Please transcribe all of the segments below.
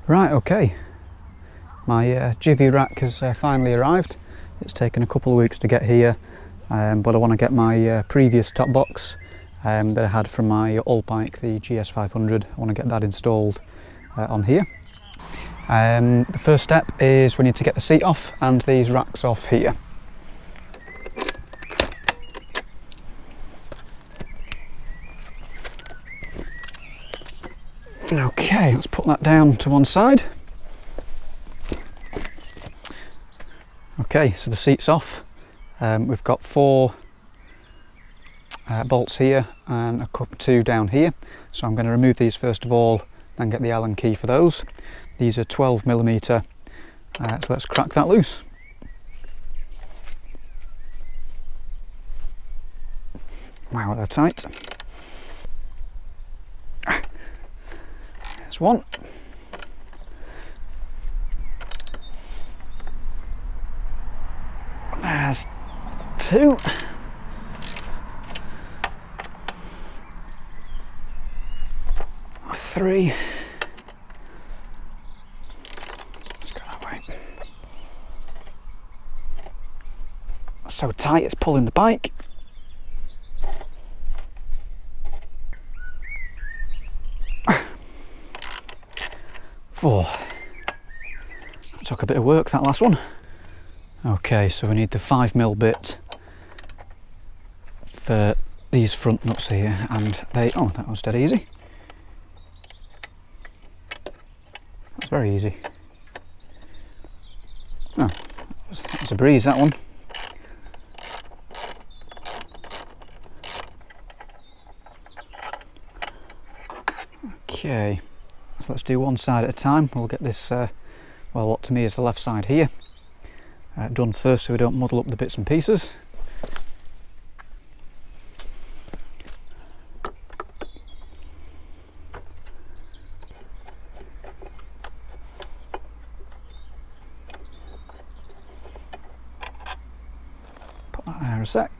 Right, okay. My Givi rack has finally arrived. It's taken a couple of weeks to get here, but I want to get my previous top box that I had from my old bike, the GS500. I want to get that installed on here. The first step is we need to get the seat off and these racks off here. Okay, let's put that down to one side. Okay, so the seat's off. We've got 4 bolts here and two down here. So I'm going to remove these first of all, then get the Allen key for those. These are 12mm, so let's crack that loose. Wow, they're tight. There's one. There's 2. Three. Let's go that way. So tight it's pulling the bike. 4. That took a bit of work, that last one. Okay, so we need the 5mm bit for these front nuts here, and oh, that was dead easy. That's very easy. Oh, that was a breeze, that one. Okay, so let's do one side at a time. We'll get this, well, what to me is the left side here, done first so we don't muddle up the bits and pieces. Put that there a sec.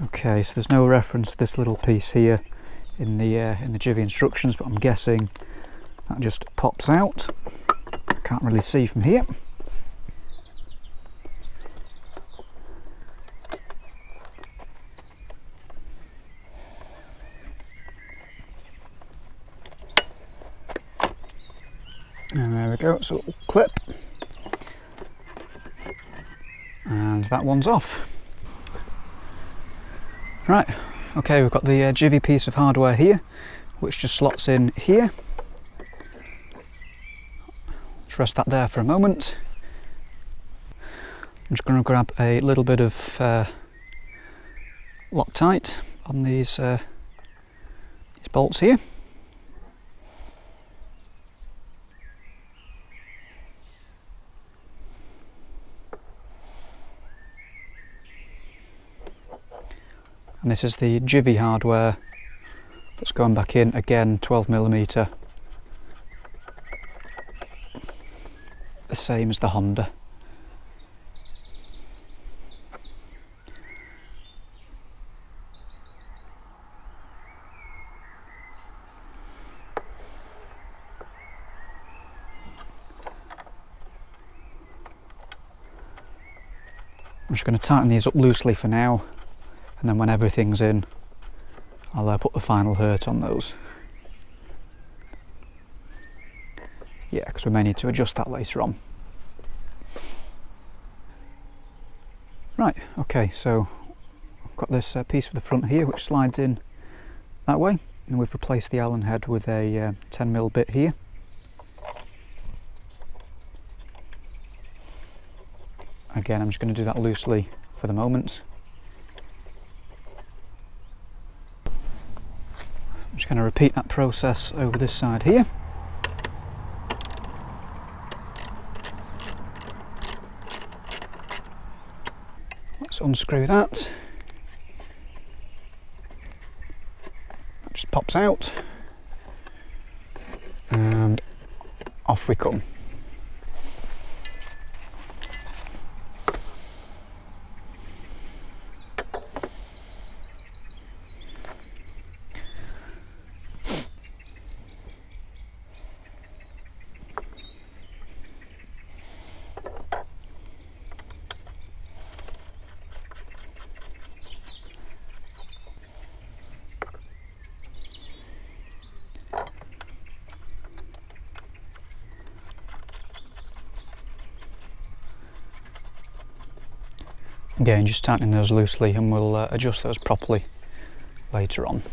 Okay, so there's no reference to this little piece here in the Givi instructions, but I'm guessing that just pops out. Can't really see from here. And there we go, it's a little clip. And that one's off. Right, okay, we've got the Givi piece of hardware here, which just slots in here. Let's rest that there for a moment. I'm just going to grab a little bit of Loctite on these bolts here. And this is the Givi hardware that's going back in, again 12mm, the same as the Honda. I'm just going to tighten these up loosely for now, and then when everything's in, I'll put the final hurt on those. Yeah, because we may need to adjust that later on. Right, okay, so I've got this piece for the front here which slides in that way, and we've replaced the Allen head with a 10mm bit here. Again, I'm just going to do that loosely for the moment. I'm just going to repeat that process over this side here. Let's unscrew that. That just pops out, and off we come. Again, just tightening those loosely, and we'll adjust those properly later on.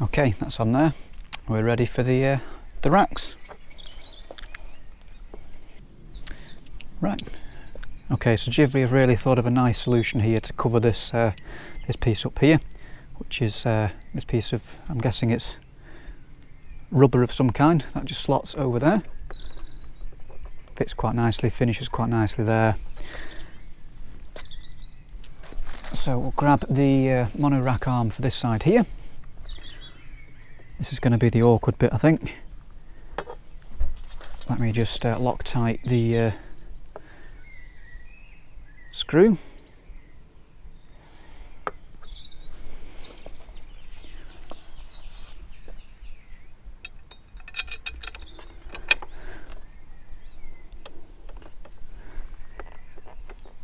Okay, that's on there. We're ready for the racks. Right. Okay, so Givi have really thought of a nice solution here to cover this this piece up here, which is this piece of, I'm guessing it's rubber of some kind, that just slots over there. Fits quite nicely, finishes quite nicely there. So we'll grab the monorack arm for this side here. This is going to be the awkward bit, I think. Let me just Loctite the screw.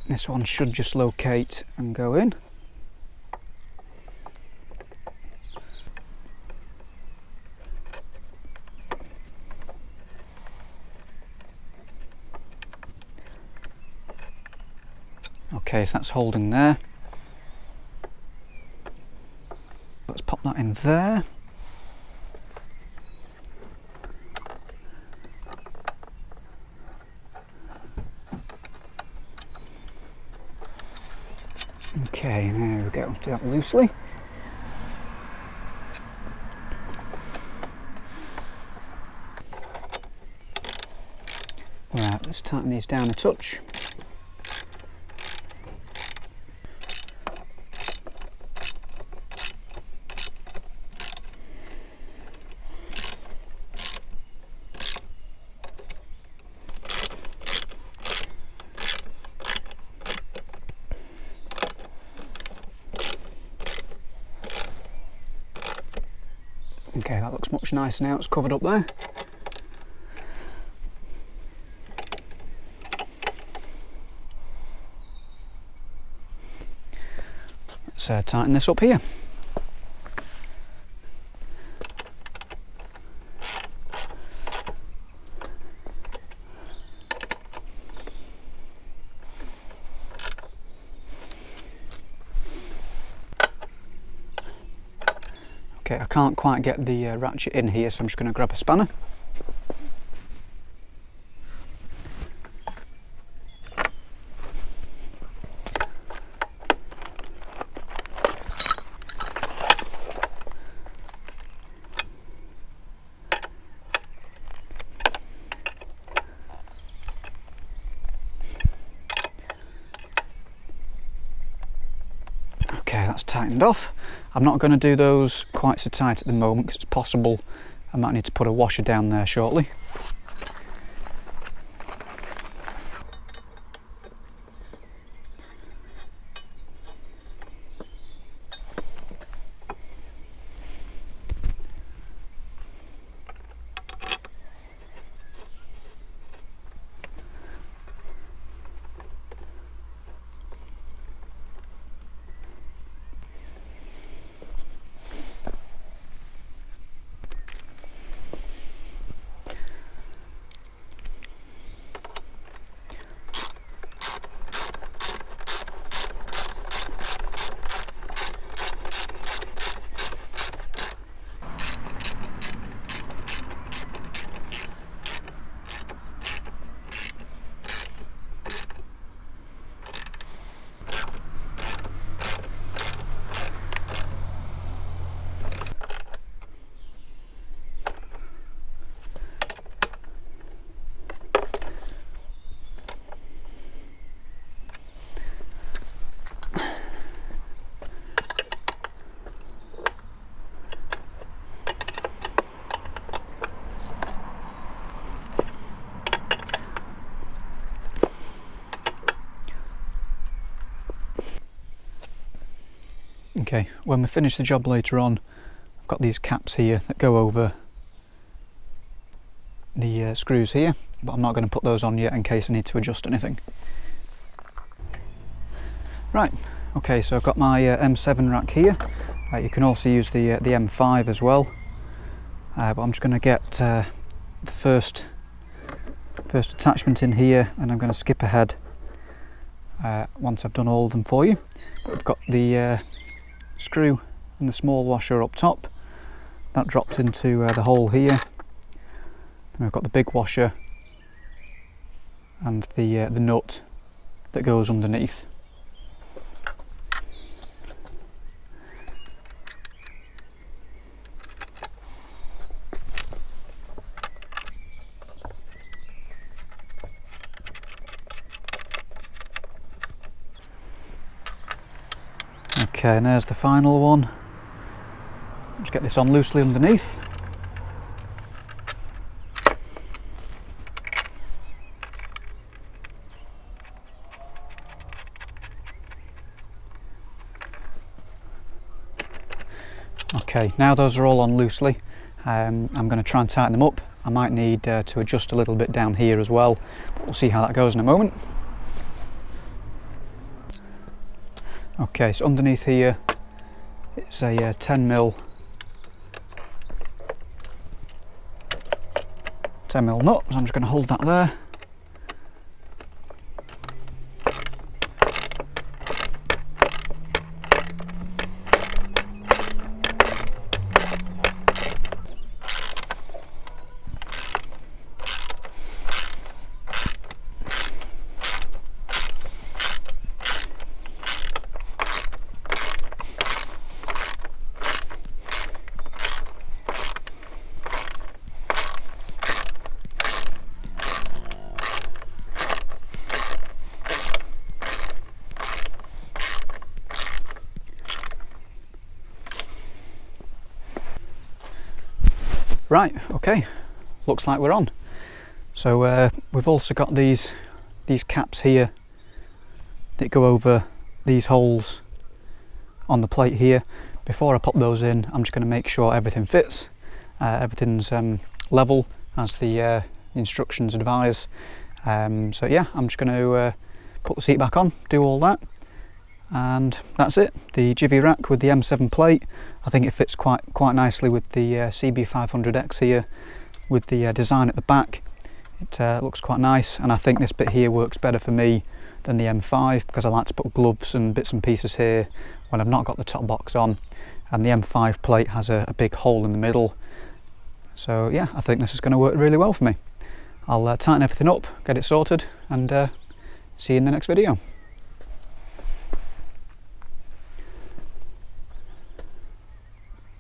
This one should just locate and go in. Okay, so that's holding there. Let's pop that in there. Okay, there we go. Do that loosely. Right, let's tighten these down a touch. Okay, that looks much nicer now, it's covered up there. Let's tighten this up here. Okay, I can't quite get the ratchet in here, so I'm just going to grab a spanner. Okay, that's tightened off. I'm not going to do those quite so tight at the moment because it's possible I might need to put a washer down there shortly. Okay, when we finish the job later on, I've got these caps here that go over the screws here, but I'm not going to put those on yet in case I need to adjust anything. Right, okay, so I've got my M7 rack here. You can also use the M5 as well, but I'm just going to get the first attachment in here, and I'm going to skip ahead once I've done all of them for you. But we've got the screw and the small washer up top. That drops into the hole here. And we've got the big washer and the nut that goes underneath. Okay, and there's the final one. Just get this on loosely underneath. Okay, now those are all on loosely, I'm going to try and tighten them up. I might need to adjust a little bit down here as well, but we'll see how that goes in a moment. Okay, so underneath here it's a 10mm nut, so I'm just going to hold that there. Right, okay, looks like we're on. So we've also got these caps here that go over these holes on the plate here. Before I pop those in, I'm just going to make sure everything fits, everything's level as the instructions advise. So yeah, I'm just going to put the seat back on, do all that, and that's it. The Givi rack with the M7 plate. I think it fits quite nicely with the CB500X here, with the design at the back. It looks quite nice, and I think this bit here works better for me than the M5 because I like to put gloves and bits and pieces here when I've not got the top box on, and the M5 plate has a big hole in the middle. So yeah, I think this is going to work really well for me. I'll tighten everything up, get it sorted, and see you in the next video.